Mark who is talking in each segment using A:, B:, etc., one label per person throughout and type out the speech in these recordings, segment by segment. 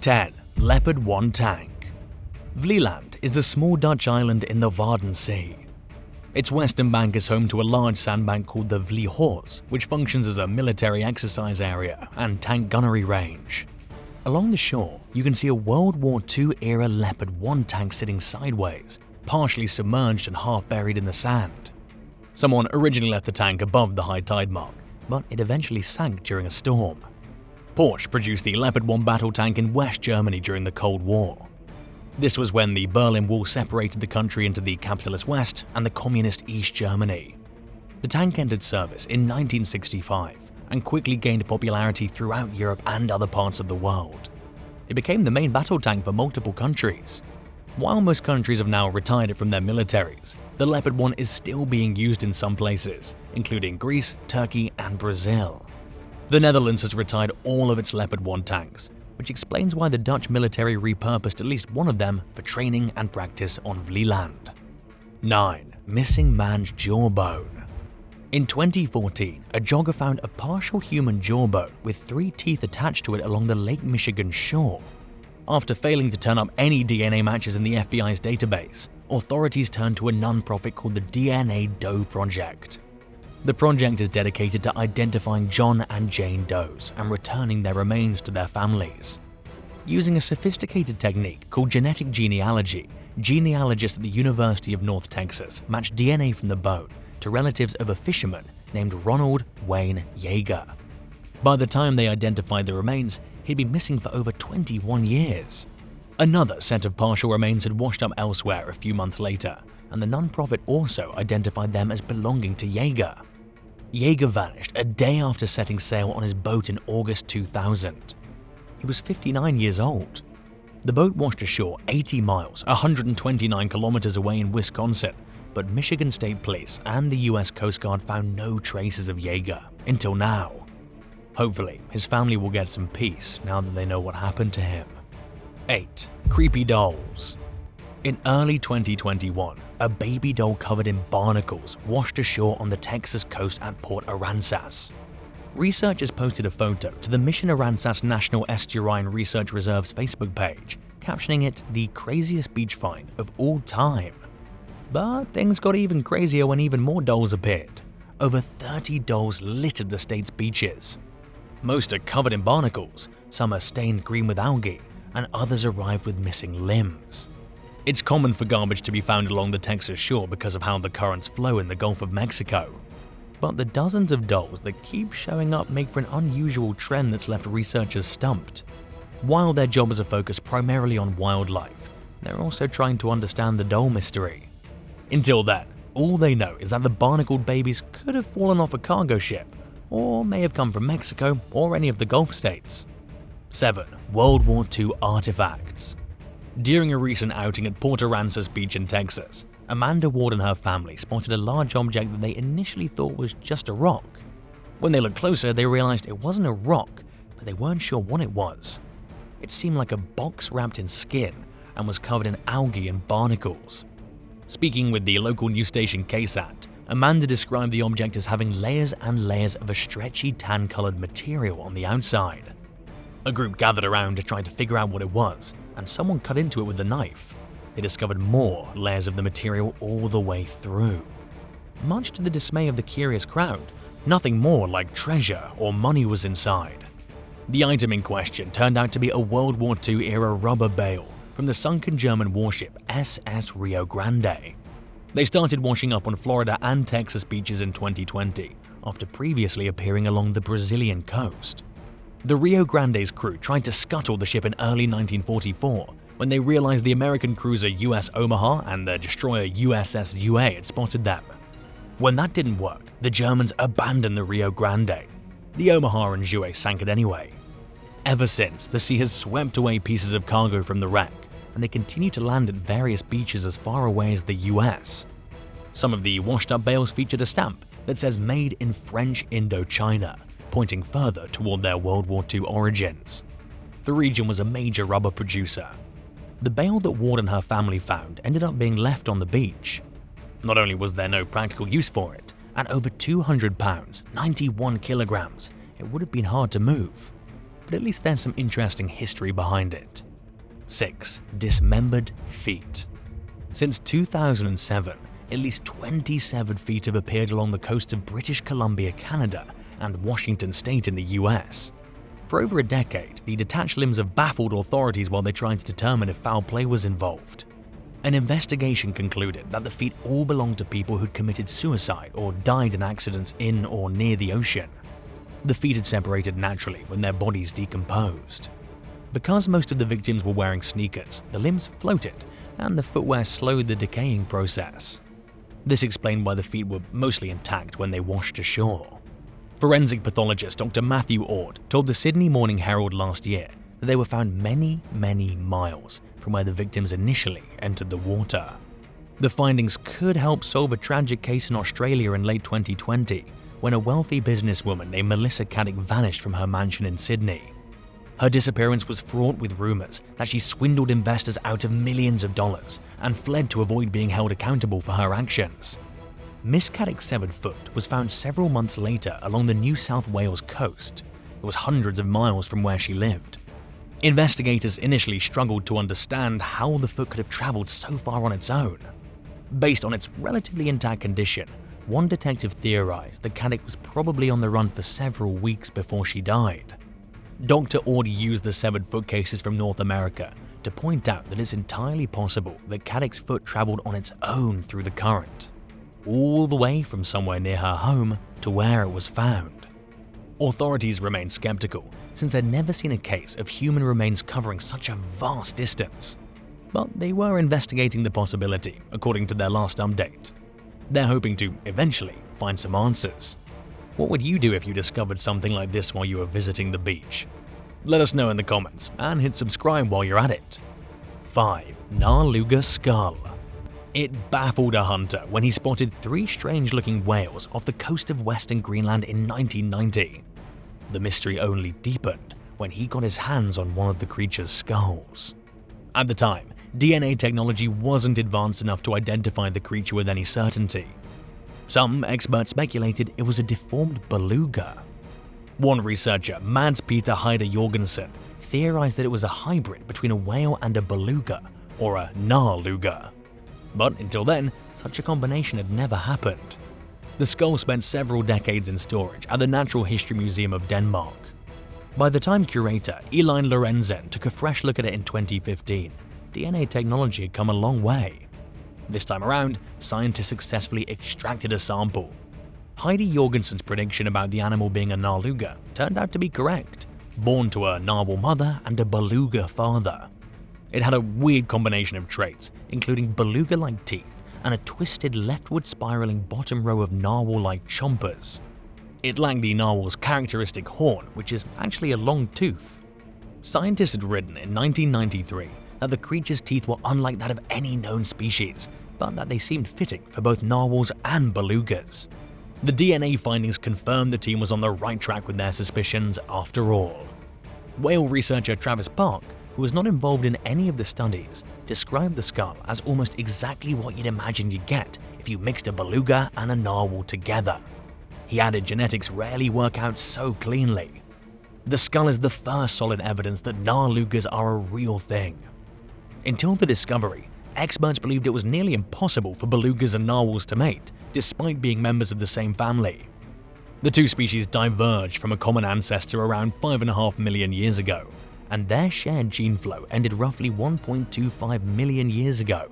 A: 10. Leopard 1 tank. Vlieland is a small Dutch island in the Wadden Sea. Its western bank is home to a large sandbank called the Vliehorst, which functions as a military exercise area and tank gunnery range. Along the shore, you can see a World War II-era Leopard 1 tank sitting sideways, partially submerged and half buried in the sand. Someone originally left the tank above the high tide mark, but it eventually sank during a storm. Porsche produced the Leopard 1 battle tank in West Germany during the Cold War. This was when the Berlin Wall separated the country into the capitalist West and the communist East Germany. The tank entered service in 1965 and quickly gained popularity throughout Europe and other parts of the world. It became the main battle tank for multiple countries. While most countries have now retired it from their militaries, the Leopard 1 is still being used in some places, including Greece, Turkey, and Brazil. The Netherlands has retired all of its Leopard 1 tanks, which explains why the Dutch military repurposed at least one of them for training and practice on Vlieland. 9. Missing man's jawbone. In 2014, a jogger found a partial human jawbone with 3 teeth attached to it along the Lake Michigan shore. After failing to turn up any DNA matches in the FBI's database, authorities turned to a non-profit called the DNA Doe Project. The project is dedicated to identifying John and Jane Does and returning their remains to their families. Using a sophisticated technique called genetic genealogy, genealogists at the University of North Texas matched DNA from the bone to relatives of a fisherman named Ronald Wayne Yeager. By the time they identified the remains, he'd been missing for over 21 years. Another set of partial remains had washed up elsewhere a few months later, and the nonprofit also identified them as belonging to Yeager. Yeager vanished a day after setting sail on his boat in August 2000. He was 59 years old. The boat washed ashore 80 miles, 129 kilometers away in Wisconsin, but Michigan State Police and the US Coast Guard found no traces of Yeager until now. Hopefully, his family will get some peace now that they know what happened to him. 8. Creepy dolls. In early 2021, a baby doll covered in barnacles washed ashore on the Texas coast at Port Aransas. Researchers posted a photo to the Mission Aransas National Estuarine Research Reserve's Facebook page, captioning it the craziest beach find of all time. But things got even crazier when even more dolls appeared. Over 30 dolls littered the state's beaches. Most are covered in barnacles, some are stained green with algae, and others arrived with missing limbs. It's common for garbage to be found along the Texas shore because of how the currents flow in the Gulf of Mexico. But the dozens of dolls that keep showing up make for an unusual trend that's left researchers stumped. While their jobs are focused primarily on wildlife, they're also trying to understand the doll mystery. Until then, all they know is that the barnacled babies could have fallen off a cargo ship, or may have come from Mexico or any of the Gulf states. 7. World War II artifacts. During a recent outing at Port Aransas Beach in Texas, Amanda Ward and her family spotted a large object that they initially thought was just a rock. When they looked closer, they realized it wasn't a rock, but they weren't sure what it was. It seemed like a box wrapped in skin and was covered in algae and barnacles. Speaking with the local news station KSAT, Amanda described the object as having layers and layers of a stretchy tan-colored material on the outside. A group gathered around to try to figure out what it was, and someone cut into it with a knife. They discovered more layers of the material all the way through. Much to the dismay of the curious crowd, nothing more like treasure or money was inside. The item in question turned out to be a World War II-era rubber bale from the sunken German warship SS Rio Grande. They started washing up on Florida and Texas beaches in 2020, after previously appearing along the Brazilian coast. The Rio Grande's crew tried to scuttle the ship in early 1944 when they realized the American cruiser US Omaha and the destroyer USS UA had spotted them. When that didn't work, the Germans abandoned the Rio Grande. The Omaha and UA sank it anyway. Ever since, the sea has swept away pieces of cargo from the wreck, and they continue to land at various beaches as far away as the US. Some of the washed-up bales featured a stamp that says "Made in French Indochina," pointing further toward their World War II origins. The region was a major rubber producer. The bale that Ward and her family found ended up being left on the beach. Not only was there no practical use for it, at over 200 pounds, 91 kilograms, it would have been hard to move. but at least there's some interesting history behind it. 6. Dismembered feet. Since 2007, at least 27 feet have appeared along the coast of British Columbia, Canada, and Washington State in the US. For over a decade, the detached limbs have baffled authorities while they tried to determine if foul play was involved. An investigation concluded that the feet all belonged to people who'd committed suicide or died in accidents in or near the ocean. The feet had separated naturally when their bodies decomposed. Because most of the victims were wearing sneakers, the limbs floated, and the footwear slowed the decaying process. This explained why the feet were mostly intact when they washed ashore. Forensic pathologist Dr. Matthew Ord told the Sydney Morning Herald last year that they were found many miles from where the victims initially entered the water. The findings could help solve a tragic case in Australia in late 2020 when a wealthy businesswoman named Melissa Caddick vanished from her mansion in Sydney. Her disappearance was fraught with rumors that she swindled investors out of millions of dollars and fled to avoid being held accountable for her actions. Miss Caddick's severed foot was found several months later along the New South Wales coast. It was hundreds of miles from where she lived. Investigators initially struggled to understand how the foot could have traveled so far on its own. Based on its relatively intact condition, one detective theorized that Caddick was probably on the run for several weeks before she died. Dr. Ord used the severed foot cases from North America to point out that it's entirely possible that Caddick's foot traveled on its own through the current, all the way from somewhere near her home to where it was found. Authorities remain skeptical since they'd never seen a case of human remains covering such a vast distance. But they were investigating the possibility, according to their last update. They're hoping to eventually find some answers. What would you do if you discovered something like this while you were visiting the beach? Let us know in the comments and hit subscribe while you're at it. 5. NARLUGA skull. It baffled a hunter when he spotted 3 strange-looking whales off the coast of Western Greenland in 1990. The mystery only deepened when he got his hands on one of the creature's skulls. At the time, DNA technology wasn't advanced enough to identify the creature with any certainty. Some experts speculated it was a deformed beluga. One researcher, Mads Peter Heide Jorgensen, theorized that it was a hybrid between a whale and a beluga, or a NARLUGA. But until then, such a combination had never happened. The skull spent several decades in storage at the Natural History Museum of Denmark. By the time curator Elin Lorenzen took a fresh look at it in 2015, DNA technology had come a long way. This time around, scientists successfully extracted a sample. Heidi Jorgensen's prediction about the animal being a NARLUGA turned out to be correct, born to a narwhal mother and a beluga father. It had a weird combination of traits, including beluga-like teeth and a twisted leftward spiraling bottom row of narwhal-like chompers. It lacked the narwhal's characteristic horn, which is actually a long tooth. Scientists had written in 1993 that the creature's teeth were unlike that of any known species, but that they seemed fitting for both narwhals and belugas. The DNA findings confirmed the team was on the right track with their suspicions after all. Whale researcher Travis Park, who was not involved in any of the studies, described the skull as almost exactly what you'd imagine you'd get if you mixed a beluga and a narwhal together. He added genetics rarely work out so cleanly. The skull is the first solid evidence that NARLUGAs are a real thing. Until the discovery, experts believed it was nearly impossible for belugas and narwhals to mate, despite being members of the same family. The two species diverged from a common ancestor around 5.5 million years ago, and their shared gene flow ended roughly 1.25 million years ago.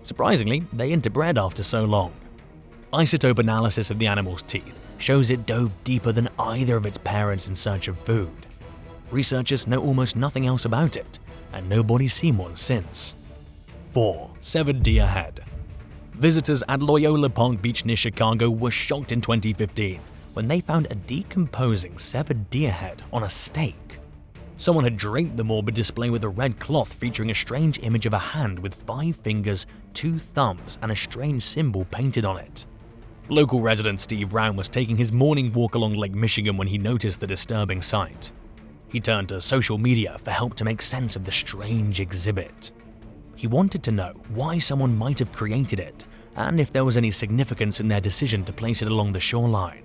A: Surprisingly, they interbred after so long. Isotope analysis of the animal's teeth shows it dove deeper than either of its parents in search of food. Researchers know almost nothing else about it, and nobody's seen one since. 4. Severed deer head. Visitors at Loyola Park Beach near Chicago were shocked in 2015 when they found a decomposing severed deer head on a stake. Someone had draped the morbid display with a red cloth featuring a strange image of a hand with 5 fingers, 2 thumbs, and a strange symbol painted on it. Local resident Steve Brown was taking his morning walk along Lake Michigan when he noticed the disturbing sight. He turned to social media for help to make sense of the strange exhibit. He wanted to know why someone might have created it and if there was any significance in their decision to place it along the shoreline.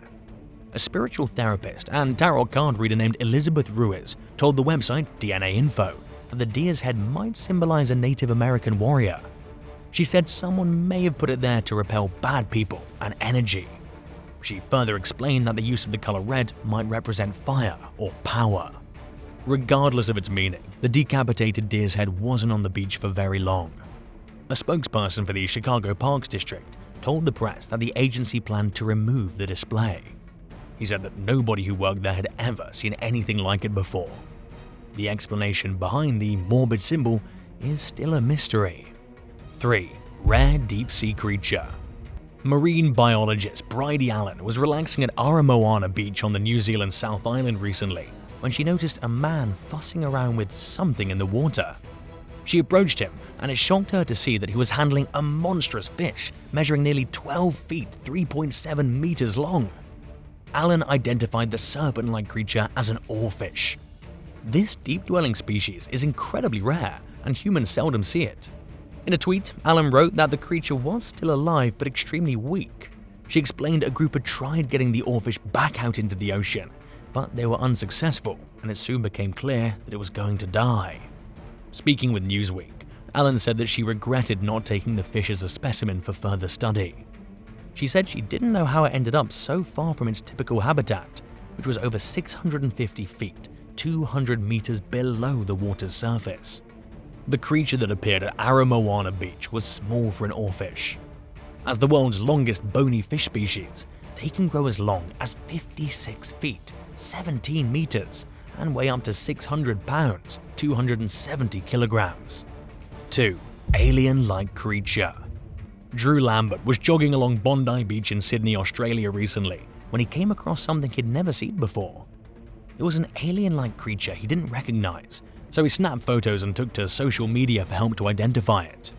A: A spiritual therapist and tarot card reader named Elizabeth Ruiz told the website DNA Info that the deer's head might symbolize a Native American warrior. She said someone may have put it there to repel bad people and energy. She further explained that the use of the color red might represent fire or power. Regardless of its meaning, the decapitated deer's head wasn't on the beach for very long. A spokesperson for the Chicago Parks District told the press that the agency planned to remove the display. He said that nobody who worked there had ever seen anything like it before. The explanation behind the morbid symbol is still a mystery. 3. Rare deep-sea creature. Marine biologist Bridie Allen was relaxing at Aramoana Beach on the New Zealand South Island recently when she noticed a man fussing around with something in the water. She approached him, and it shocked her to see that he was handling a monstrous fish measuring nearly 12 feet 3.7 meters long. Allen identified the serpent-like creature as an oarfish. This deep-dwelling species is incredibly rare, and humans seldom see it. In a tweet, Allen wrote that the creature was still alive but extremely weak. She explained a group had tried getting the oarfish back out into the ocean, but they were unsuccessful, and it soon became clear that it was going to die. Speaking with Newsweek, Allen said that she regretted not taking the fish as a specimen for further study. She said she didn't know how it ended up so far from its typical habitat, which was over 650 feet, 200 meters below the water's surface. The creature that appeared at Aramoana Beach was small for an oarfish. As the world's longest bony fish species, they can grow as long as 56 feet, 17 meters, and weigh up to 600 pounds, 270 kilograms. 2. Alien-like creature. Drew Lambert was jogging along Bondi Beach in Sydney, Australia recently when he came across something he'd never seen before. It was an alien-like creature he didn't recognize, so he snapped photos and took to social media for help to identify it.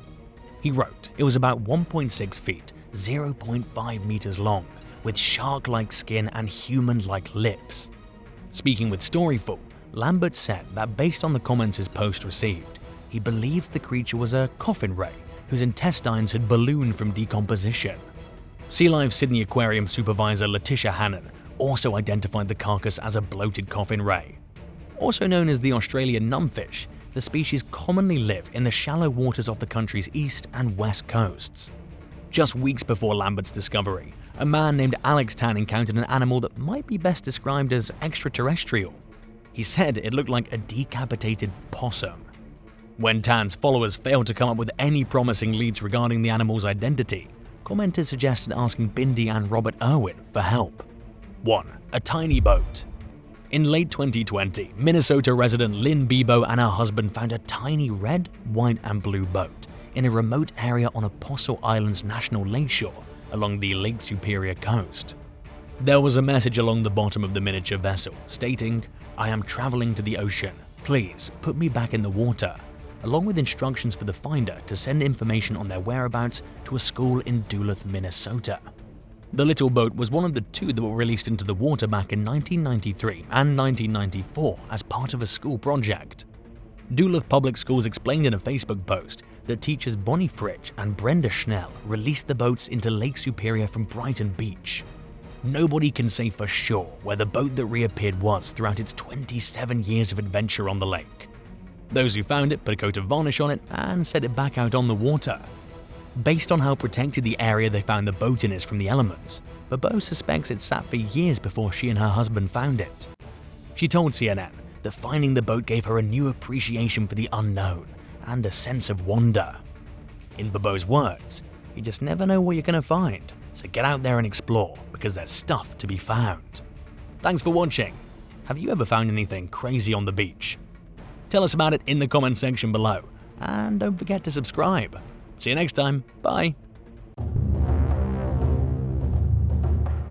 A: He wrote it was about 1.6 feet, 0.5 meters long, with shark-like skin and human-like lips. Speaking with Storyful, Lambert said that based on the comments his post received, he believes the creature was a coffin ray whose intestines had ballooned from decomposition. Sea Life Sydney Aquarium supervisor Letitia Hannon also identified the carcass as a bloated coffin ray. Also known as the Australian numbfish, the species commonly live in the shallow waters off the country's east and west coasts. Just weeks before Lambert's discovery, a man named Alex Tan encountered an animal that might be best described as extraterrestrial. He said it looked like a decapitated possum. When Tan's followers failed to come up with any promising leads regarding the animal's identity, commenters suggested asking Bindi and Robert Irwin for help. 1. A tiny boat. In late 2020, Minnesota resident Lynn Bebo and her husband found a tiny red, white, and blue boat in a remote area on Apostle Island's National Lakeshore along the Lake Superior coast. There was a message along the bottom of the miniature vessel stating, "I am traveling to the ocean. Please put me back in the water," along with instructions for the finder to send information on their whereabouts to a school in Duluth, Minnesota. The little boat was one of the two that were released into the water back in 1993 and 1994 as part of a school project. Duluth Public Schools explained in a Facebook post that teachers Bonnie Fritsch and Brenda Schnell released the boats into Lake Superior from Brighton Beach. Nobody can say for sure where the boat that reappeared was throughout its 27 years of adventure on the lake. Those who found it put a coat of varnish on it and set it back out on the water. Based on how protected the area they found the boat in is from the elements, Bebo suspects it sat for years before she and her husband found it. She told CNN that finding the boat gave her a new appreciation for the unknown and a sense of wonder. In Bebo's words, you just never know what you're going to find, so get out there and explore because there's stuff to be found. Thanks for watching. Have you ever found anything crazy on the beach? Tell us about it in the comment section below, and don't forget to subscribe. See you next time. Bye.